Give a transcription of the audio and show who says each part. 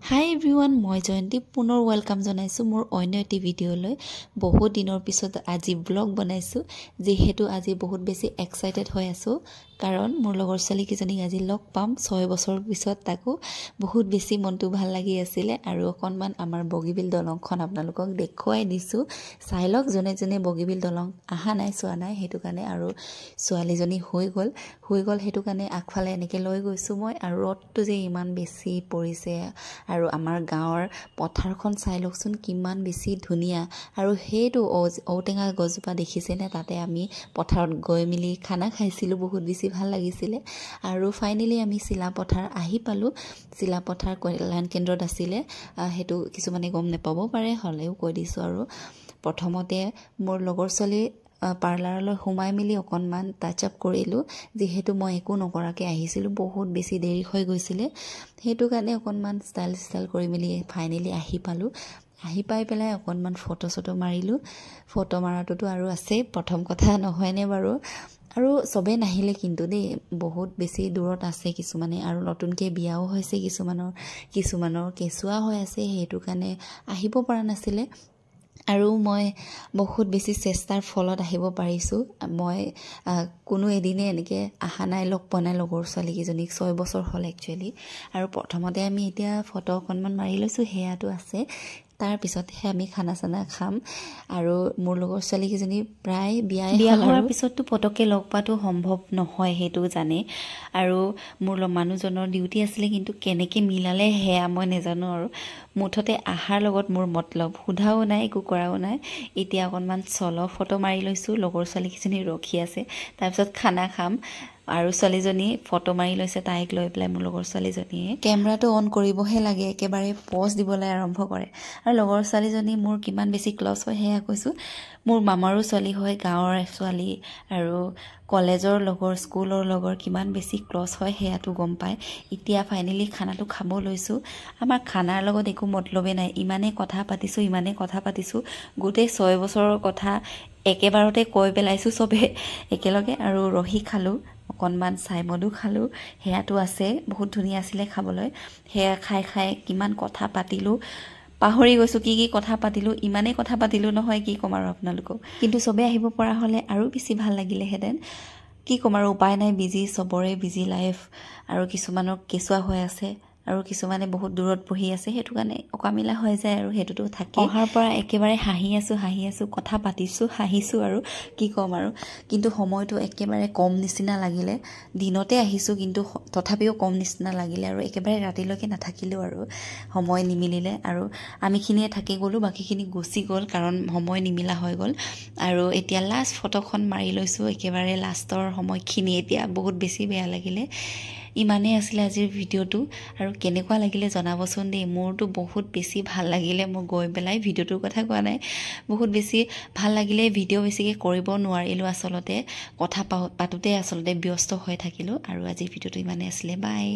Speaker 1: হাই everyone মই জয়ন্তী পুনৰ welcome জনাইছোঁ মোৰ অন্য এটি ভিডিঅ'লৈ বহুত দিনৰ পিছত আজি ব্লগ বনাইছোঁ যেহেতু আজি বহুত বেছি এক্সাইটেড হৈ আছোঁ কাৰণ মোৰ লগৰ ছোৱালী কিজনীক আজি লগ পাম 6 বছৰ পিছত তাকো বহুত বেছি মনটো ভাল লাগি আছিল আৰু অকনমান আমাৰ বগীবিল দলংখন আপোনালোকক দেখুৱাই দিছোঁ চাই লওক জনে বগীবিল দলং আহা নাই চোৱা নাই হেতু কাৰণে আৰু ছোৱালীজনী হৈ গ'ল হেতু কাৰণে আগফালে এনেকৈ লৈ গৈছোঁ মই আৰু ৰ'দটো যে ইমান বেছি পৰিছে আৰু আমাৰ গাঁৱৰ পথাৰখন চাই লওকচোন কিমান বেছি ধুনীয়া আৰু হেতু ঔটেঙা গছজোপা দেখিছেনে তাতে আমি পথাৰত গৈ মিলি খানা খাইছিলোঁ বহুত বেছি ভাল লাগিছিল আৰু ফাইনালি আমি চিলাপথাৰ আহি পালো চিলাপথাৰ কল্যাণ কেন্দ্ৰত আছিল হেতু কিছুমানে গম নেপাব পাৰে হলেও কৈ দিছো আৰু প্ৰথমতে মোৰ লগৰ ছোৱালী পাৰ্লাৰলৈ সোমাই মিলি অকনমান টাচ আপ কৰিলো যেহেতু মই একো নকৰাকে আহিছিল বহুত বেছি দেৰি হৈ গৈছিল হেতু কাৰণে অকনমান ষ্টাইল কৰি মিলি ফাইনালি আহি পালো আহি পাই পেলাই অকনমান ফটো মাৰিলো ফটো মাৰাটোতো আৰু আছে প্ৰথম কথা নহয়নে বাৰু আৰু সবে নাহিলে কিন্তু দেই বহুত বেছি দূৰত আছে কিছুমানে আৰু নতুনকৈ বিয়াও হৈছে কিছুমানৰ কেঁচুৱা হৈ আছে হেতু কাৰণে আহিব পৰা নাছিল আৰু মই বহুত বেছি চেষ্টাৰ ফলত আহিব পাৰিছো মই কোনো এদিনে এনেকৈ আহা নাই লগ পোৱা নাই লগৰ ছোৱালী কিজনীক 6 বছৰ হ'ল একচুয়ালি আৰু প্ৰথমতে আমি এতিয়া ফটো অকনমান মাৰি লৈছো হেয়াটো আছে তাৰ পিছতহে আমি খানা চানা খাম আৰু মোৰ লগৰ ছোৱালী কিজনী প্ৰায় বিয়া হোৱাৰ পিছতটো পটকে লগ পাটো সম্ভৱ নহয় হেতু জানে আৰু মোৰ মানুহজনৰ ডিউটি আছিল কিন্তু কেনেকৈ মিলালে হেয়া মই নেজানো আৰু মুঠতে আহাৰ লগত মোৰ মতলব সুধাও নাই একো কৰাও নাই এতিয়া অকনমান চলো ফটো মাৰি লৈছো লগৰ ছোৱালী কিজনী ৰখি আছে তাৰ পিছত খানা খাম আৰু ছোৱালীজনী ফটো মাৰি লৈছে তাইক লৈ পেলাই মোৰ লগৰ ছোৱালীজনীয়ে কেমেৰাটো অন কৰিবহে লাগে একেবাৰে পজ দিবলৈ আৰম্ভ কৰে আৰু লগৰ ছোৱালীজনী মোৰ কিমান বেছি ক্লজ হয় হেয়া কৈছো মোৰ মামাৰো ছোৱালী হয় গাঁৱৰ ছোৱালী আৰু কলেজৰ লগৰ স্কুলৰ লগৰ কিমান বেছি ক্লজ হয় হেয়াটো গম পায় এতিয়া ফাইনালি খানাটো খাব লৈছো আমাৰ খানাৰ লগত একো মতলবে নাই ইমানে কথা পাতিছো গোটেই 6 বছৰৰ কথা একেবাৰতে কৈ পেলাইছো সবে একেলগে আৰু ৰহি খালো অকনমান চাইমদু খালো হেয়াটো আছে বহুত ধুনীয়া আছিল খাবলৈ হেয়া খাই কিমান কথা পাতিলো পাহৰি গৈছো কি কথা পাতিলো ইমানে কথা পাতিলো নহয় কি কম আৰু আপোনালোকক কিন্তু সবে আহিব পৰা হলে আৰু বেছি ভাল লাগিলে হেতেন কি কম আৰু উপায় নাই সবৰে বিজি লাইফ আৰু কিছুমানৰ কেঁচুৱা হৈ আছে আৰু কিছুমানে বহুত দূৰত বহি আছে হেতু কাৰণে অকামিলা হৈ যায় আৰু হেতুটো থাকে অহাৰ পৰা একেবাৰে হাঁহি আছো কথা পাতিছো হাঁহিছো আৰু কি কম আৰু কিন্তু সময়টো একেবাৰে কম নিচিনা লাগিলে দিনতে আহিছো কিন্তু তথাপিও কম নিচিনা লাগিলে আৰু একেবাৰে ৰাতিলৈকে নাথাকিলো আৰু সময় নিমিলিলে আৰু আমিখিনিয়ে থাকি গলো বাকিখিনি গুচি গল কাৰণ সময় নিমিলা হৈ গল আৰু এতিয়া লাষ্ট ফটোখন মাৰি লৈছো একেবাৰে লাষ্টৰ সময়খিনি এতিয়া বহুত বেছি বেয়া লাগিলে ইমানে আছিল আজিৰ ভিডিওটো আৰু কেনেকুৱা লাগিলে জনাবচোন দেই মোৰটো বহুত বেছি ভাল লাগিলে মই গৈ পেলাই ভিডিওটোৰ কথা কোৱা নাই বহুত বেছি ভাল লাগিলে ভিডিও বেছিকৈ কৰিব নোৱাৰিলো আসলতে কথা পাতোতে আসলতে ব্যস্ত হৈ থাকিলো আৰু আজিৰ ভিডিওটো ইমানে আছিল বাই